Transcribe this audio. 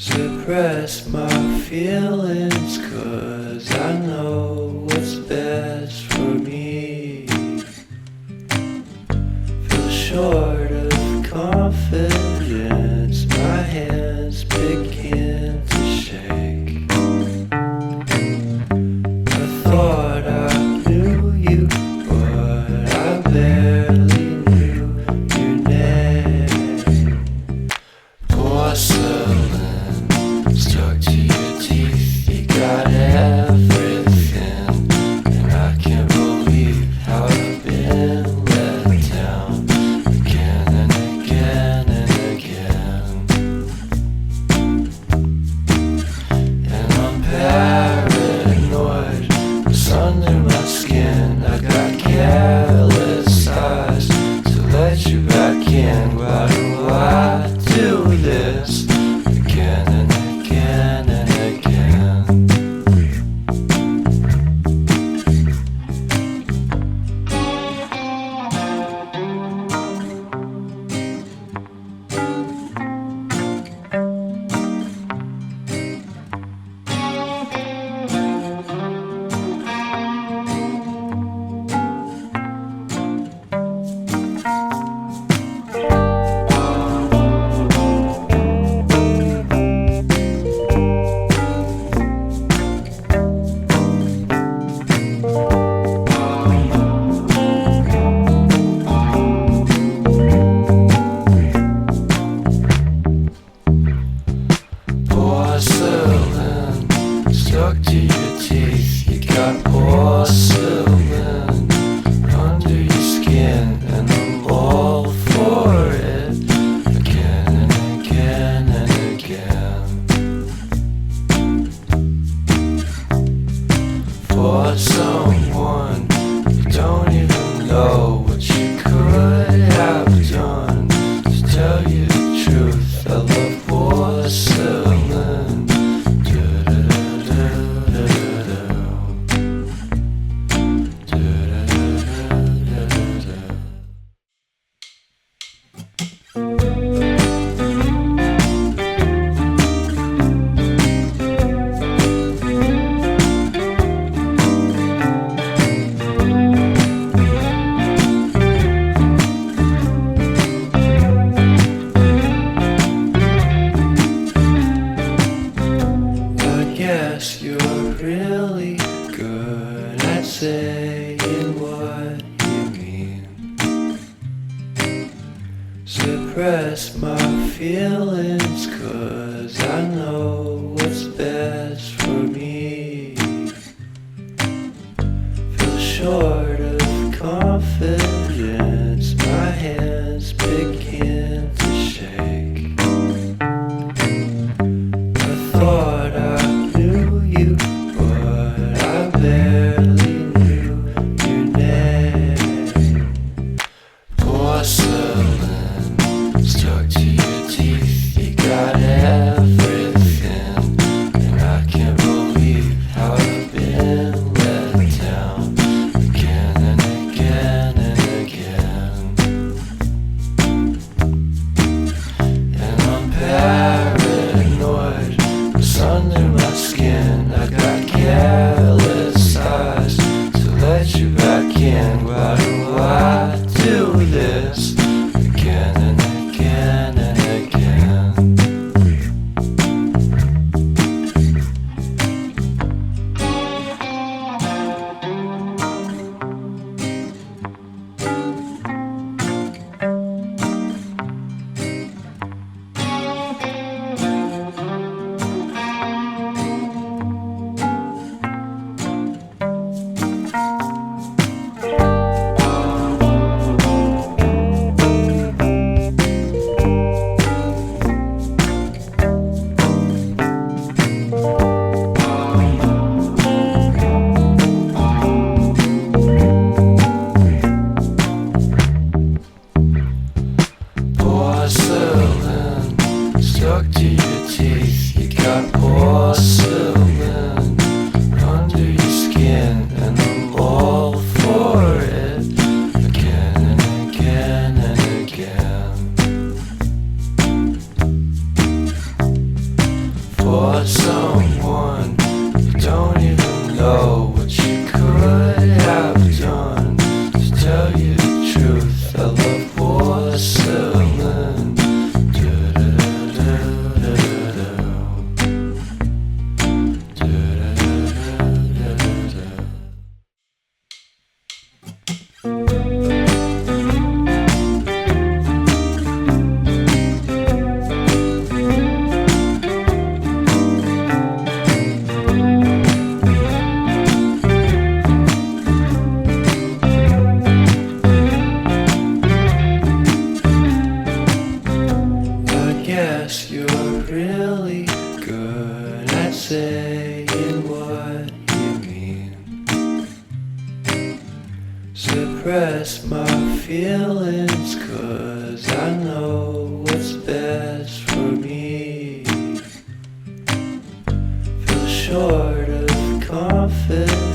Suppress my feelings, 'cause I know what's best for me. Feel short of confidence, my hands begin to shake. I thought I knew you, but I barely knew your name. Porcelain stuck to your teeth, you got everything, and I can't believe how I've been let down again and again and again. And I'm paranoid, what's under my skin? I got careless eyes to let you back in. Why do I do this again and again and again? Porcelain stuck to your teeth, you got porcelain under your skin, and I'm all for it again and again and again. For someone you don't even know what you could have done. To tell you the truth, I love porcelain. I guess you're really good at saying what you mean. Suppress my feelings, 'cause I know what's best for me. Feel short of confidence, my hands begin to shake. I thought I knew you, but I barely knew your name. Porcelain stuck to your teeth, you got everything, and I can't believe how I've been let down again and again and again. And I'm paranoid, what's under my skin? I got careless eyes to let you back in. Why do I do this again and again and again? suppress my feelings, 'cause I know what's best for me. Feel short of confidence,